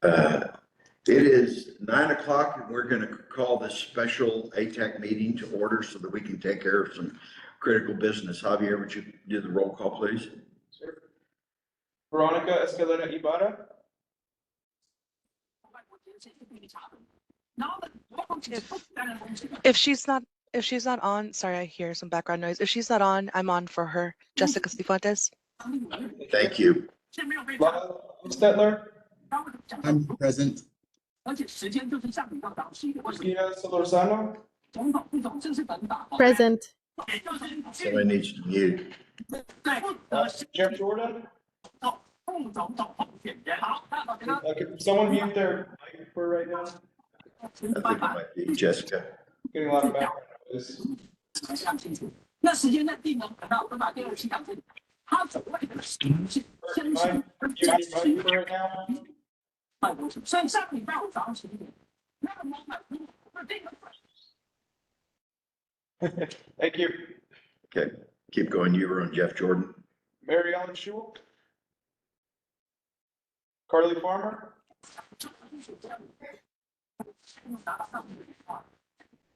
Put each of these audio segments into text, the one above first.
It is 9 o'clock and we're going to call this special ATAC meeting to order so that we can take care of some critical business. Javier, would you do the roll call, please? Sure. Veronica Escalera Ibarra. If she's not on, sorry, I hear some background noise. If she's not on, I'm on for her. Jessica Cifuentes. Thank you. Lyle Stetler. I'm present. Christina Solorzano. Present. Somebody needs to mute. Jeff Jordan. Can someone mute their mic for right now? I think it might be Jessica. Getting a lot of background noise. Mind muting your mic for right now? Thank you. Okay, keep going. You were on Jeff Jordan. Mary Ellen Schul. Carly Farmer.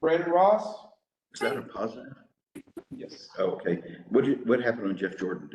Brandon Ross. Is that a positive? Yes. Oh, okay. What happened on Jeff Jordan?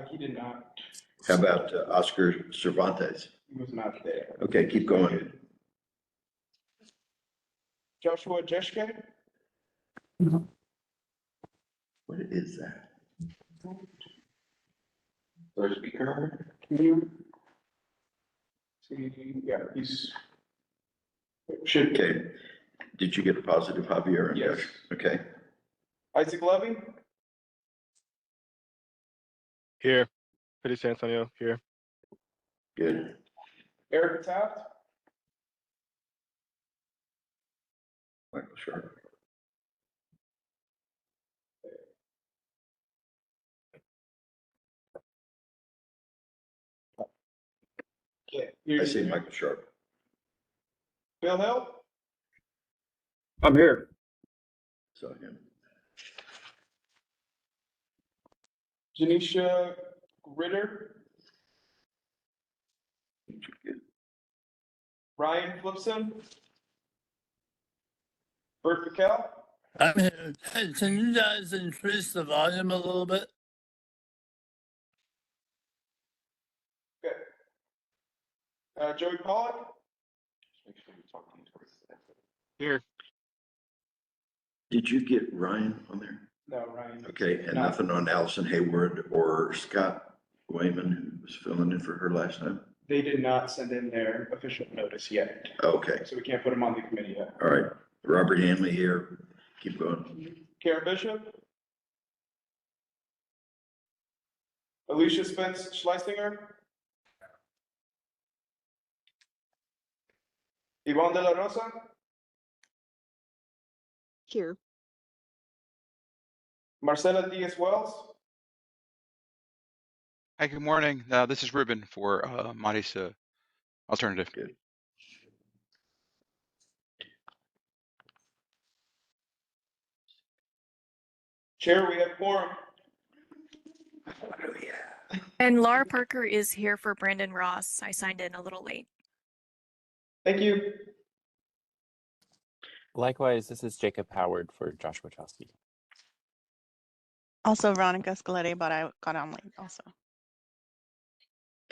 He did not. How about Oscar Cervantes? He was not there. Okay, keep going. Joshua Jeschke. What is that? Third speaker. Can you see? Yeah, he's should. Okay. Did you get a positive, Javier? Yes. Okay. Isaac Levy. Here. Feliz Antonio, here. Good. Eric Taft. Michael Sharp. Okay. I see Michael Sharp. Bill Hill. I'm here. Saw him. Janisha Ritter. Good. Ryan Flipson. Bert McKell. I'm here. Hey, can you guys increase the volume a little bit? Okay. Joey Pollock. Here. Did you get Ryan on there? No, Ryan. Okay, and No. nothing on Allison Hayward or Scott Wayman, who was filling in for her last time? They did not send in their official notice yet, Okay, so we can't put them on the committee yet. all right. Robert Hanley here. Keep going. Karen Bishop. Alicia Spence Schleisinger. Yvonne De La Rosa. Here. Marcela Diaz Wells. Hi, good morning. This is Ruben for Monty's alternative. Good. Chair, we have quorum. And Laura Parker is here for Brandon Ross. I signed in a little late. Thank you. Likewise, this is Jacob Howard for Joshua Chowski. Also Veronica Scaletti, but I got on late also.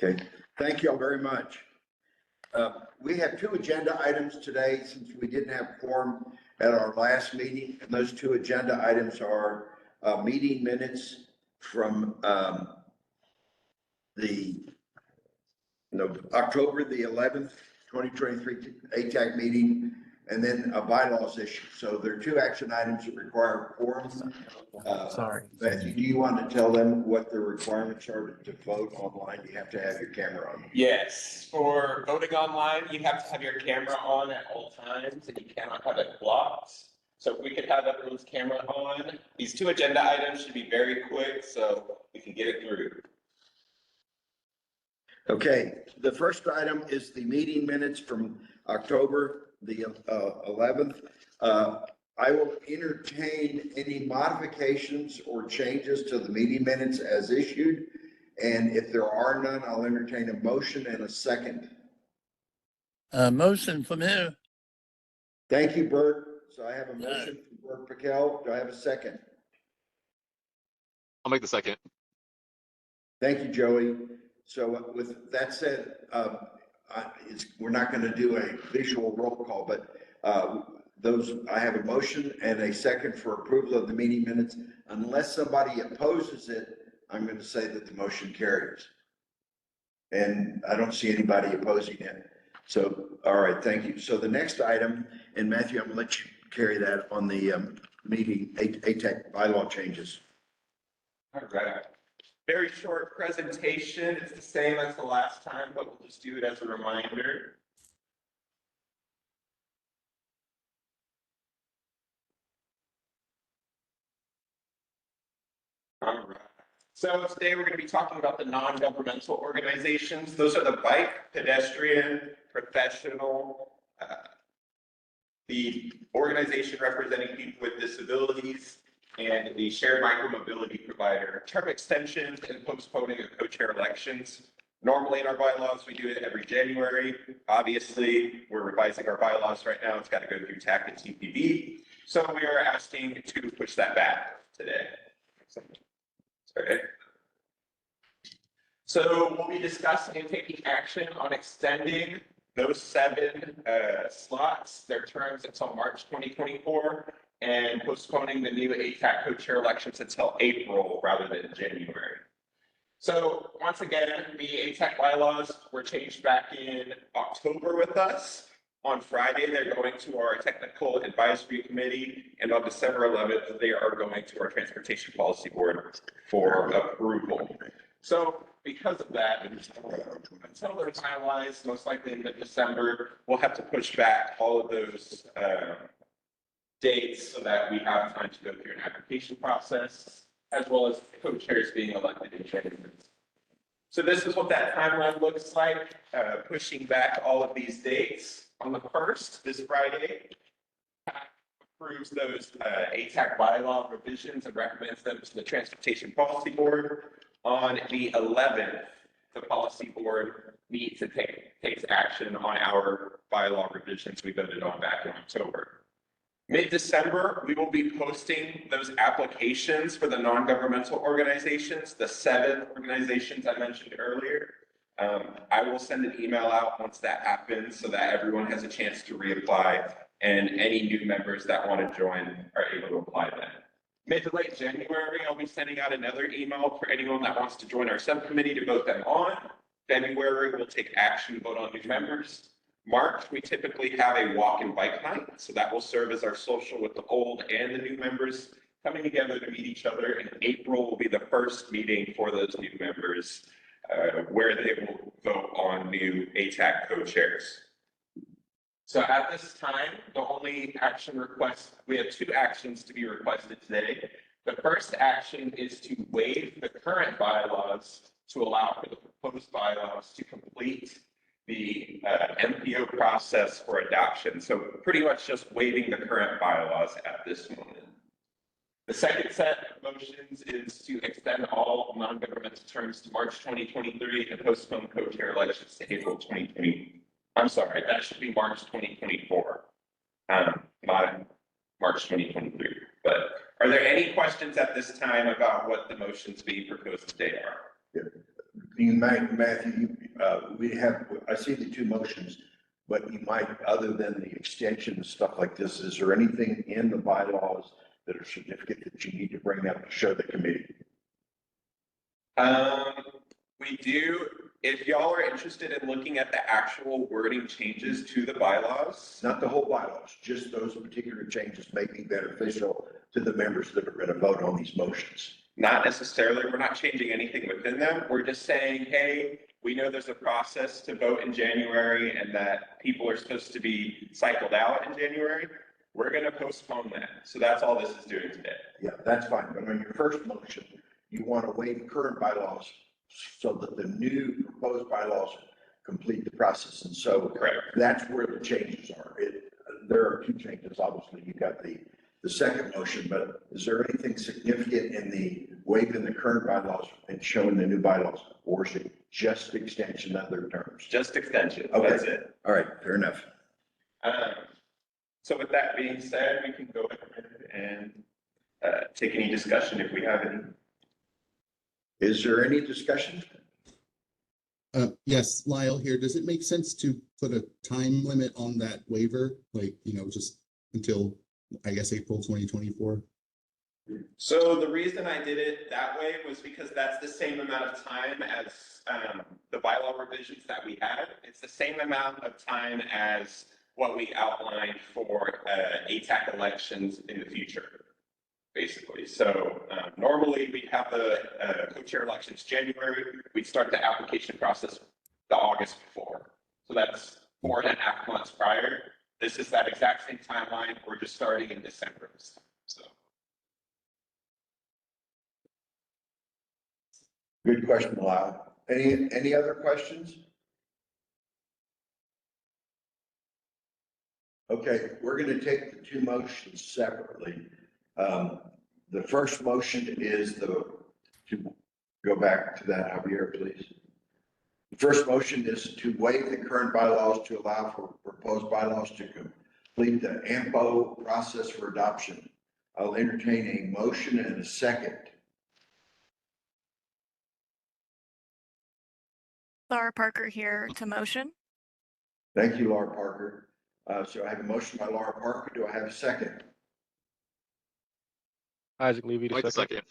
Okay, thank you all very much. We have two agenda items today since we didn't have quorum at our last meeting. And those two agenda items are meeting minutes from October the 11th, 2023 ATAC meeting, and then a bylaws issue. So there are two action items that require quorum. Sorry. Matthew, do you want to tell them what the requirements are to vote online? You have to have your camera on. Yes, for voting online, you have to have your camera on at all times and you cannot have it blocked. So if we could have everyone's camera on, these two agenda items should be very quick so we can get it through. Okay, the first item is the meeting minutes from October the 11th. I will entertain any modifications or changes to the meeting minutes as issued. And if there are none, I'll entertain a motion and a second. Motion from here. Thank you, Bert. So I have a motion from Bert Piquel. Do I have a second? I'll make the second. Thank you, Joey. So with that said, we're not going to do a visual roll call, but I have a motion and a second for approval of the meeting minutes. Unless somebody opposes it, I'm going to say that the motion carries. And I don't see anybody opposing it. So, all right, thank you. So the next item, and Matthew, I'm going to let you carry that on the meeting, ATAC bylaw changes. All right. Very short presentation. It's the same as the last time, but we'll just do it as a reminder. All right. So today we're going to be talking about the non-governmental organizations. Those are the bike, pedestrian, professional, the organization representing people with disabilities, and the shared micromobility provider. Term extensions and postponing of co-chair elections. Normally in our bylaws, we do it every January. Obviously, we're revising our bylaws right now. It's got to go through TAC and TPB. So we are asking to push that back today. Sorry. So we'll be discussing and taking action on extending those 7 slots, their terms until March 2024, and postponing the new ATAC co-chair elections until April rather than January. So once again, the ATAC bylaws were changed back in October with us. On Friday, they're going to our technical advisory committee, and on December 11th, they are going to our transportation policy board for approval. So because of that, until they're finalized, most likely in mid-December, we'll have to push back all of those dates so that we have time to go through an application process, as well as co-chairs being elected in January. So this is what that timeline looks like, pushing back all of these dates. On the 1st, this Friday, approves those ATAC bylaw revisions and recommends them to the Transportation Policy Board. On the 11th, the policy board meets and takes action on our bylaw revisions we voted on back in October. Mid-December, we will be posting those applications for the non-governmental organizations, the 7 organizations I mentioned earlier. I will send an email out once that happens so that everyone has a chance to reapply, and any new members that want to join are able to apply then. Mid to late January, I'll be sending out another email for anyone that wants to join our subcommittee to vote them on. February, we'll take action to vote on new members. March, we typically have a walk and bike night, so that will serve as our social with the old and the new members coming together to meet each other. And April will be the first meeting for those new members where they will vote on new ATAC co-chairs. So at this time, the only action request, we have 2 actions to be requested today. The first action is to waive the current bylaws to allow for the proposed bylaws to complete the MPO process for adoption. So pretty much just waiving the current bylaws at this moment. The second set of motions is to extend all non-governmental terms to March 2023 and postpone co-chair elections to April 2020. I'm sorry, that should be March 2024, not March 2023. But are there any questions at this time about what the motions being proposed today are? You might, Matthew, I see the 2 motions, but you might, other than the extension and stuff like this, is there anything in the bylaws that are significant that you need to bring up to show the committee? We do. If y'all are interested in looking at the actual wording changes to the bylaws. Not the whole bylaws, just those particular changes may be beneficial to the members that are going to vote on these motions. Not necessarily. We're not changing anything within them. We're just saying, hey, we know there's a process to vote in January and that people are supposed to be cycled out in January. We're going to postpone that. So that's all this is doing today. Yeah, that's fine. But on your first motion, you want to waive current bylaws so that the new proposed bylaws complete the process. And so that's where the changes are. There are 2 changes. Obviously, you got the second motion, but is there anything significant in the waiving the current bylaws and showing the new bylaws? Or is it just extension of their terms? Just extension, Okay. that's it. All right, fair enough. So with that being said, we can go ahead and take any discussion if we have any. Is there any discussion? Yes, Lyle here. Does it make sense to put a time limit on that waiver? Like, just until, I guess, April 2024? So the reason I did it that way was because that's the same amount of time as the bylaw revisions that we had. It's the same amount of time as what we outlined for ATAC elections in the future, basically. So normally we have the co-chair elections January. We'd start the application process the August before. So that's 4.5 months prior. This is that exact same timeline. We're just starting in December. So. Good question, Lyle. Any other questions? Okay, we're going to take the two motions separately. The first motion is to go back to that, Javier, please. The first motion is to waive the current bylaws to allow for proposed bylaws to complete the AMPO process for adoption. I'll entertain a motion and a second. Laura Parker here to motion. Thank you, Laura Parker. So I have a motion by Laura Parker. Do I have a second? Isaac Levy, the second.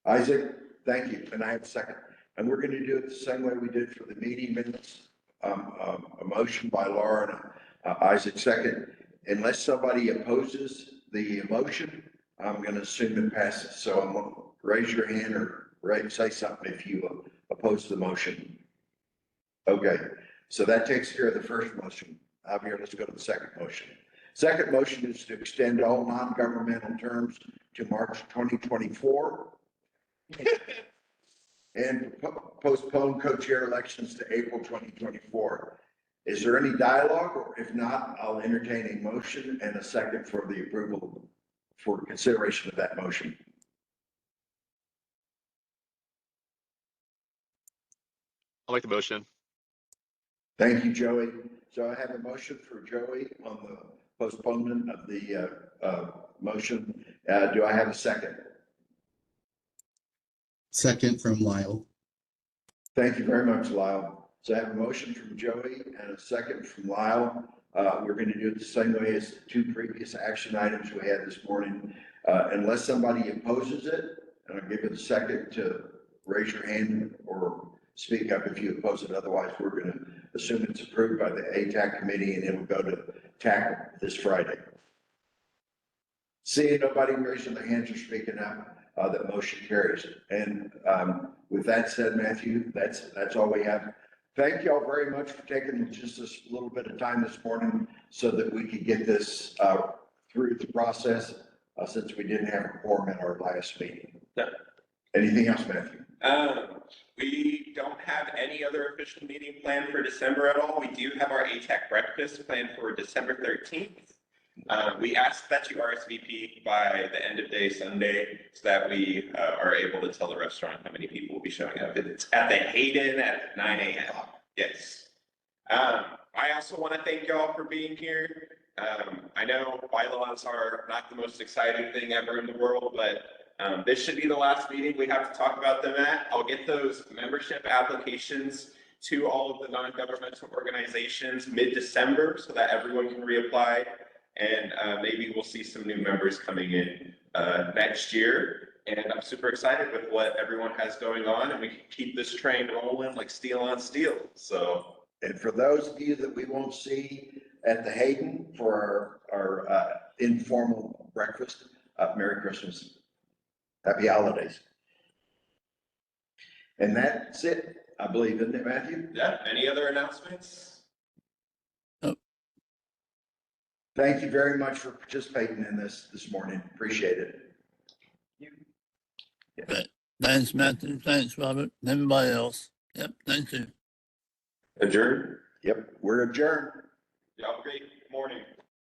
Isaac, thank you. And I have a second. And we're going to do it the same way we did for the meeting minutes. A motion by Laura and Isaac second. Unless somebody opposes the motion, I'm going to assume it passes. So I'm going to raise your hand or say something if you oppose the motion. Okay, so that takes care of the first motion. Javier, let's go to the second motion. Second motion is to extend all non-governmental terms to March 2024 and postpone co-chair elections to April 2024. Is there any dialogue? Or if not, I'll entertain a motion and a second for the approval for consideration of that motion. I like the motion. Thank you, Joey. So I have a motion for Joey on the postponement of the motion. Do I have a second? Second from Lyle. Thank you very much, Lyle. So I have a motion from Joey and a second from Lyle. We're going to do it the same way as the two previous action items we had this morning. Unless somebody opposes it, and I'll give you the second to raise your hand or speak up if you oppose it. Otherwise, we're going to assume it's approved by the ATAC committee and it will go to TAC this Friday. Seeing nobody raising their hands or speaking up, that motion carries. And with that said, Matthew, that's all we have. Thank you all very much for taking just this little bit of time this morning so that we could get this through the process since we didn't have a quorum at our last meeting. No. Anything else, Matthew? We don't have any other official meeting planned for December at all. We do have our ATAC breakfast planned for December 13th. We ask that you RSVP by the end of day Sunday so that we are able to tell the restaurant how many people will be showing up. It's at the Hayden at 9 a.m. Yes. I also want to thank y'all for being here. I know bylaws are not the most exciting thing ever in the world, but this should be the last meeting we have to talk about them at. I'll get those membership applications to all of the non-governmental organizations mid-December so that everyone can reapply. And maybe we'll see some new members coming in next year. And I'm super excited with what everyone has going on, and we can keep this train rolling like steel on steel. So, and for those of you that we won't see at the Hayden for our informal breakfast, Merry Christmas. Happy holidays. And that's it, I believe, isn't it, Matthew? yeah, any other announcements? Thank you very much for participating in this morning. Appreciate it. Thanks, Matthew. Thanks, Robert. Everybody else. Yep, thank you. Adjourn. Yep, we're adjourned. Y'all have a great morning.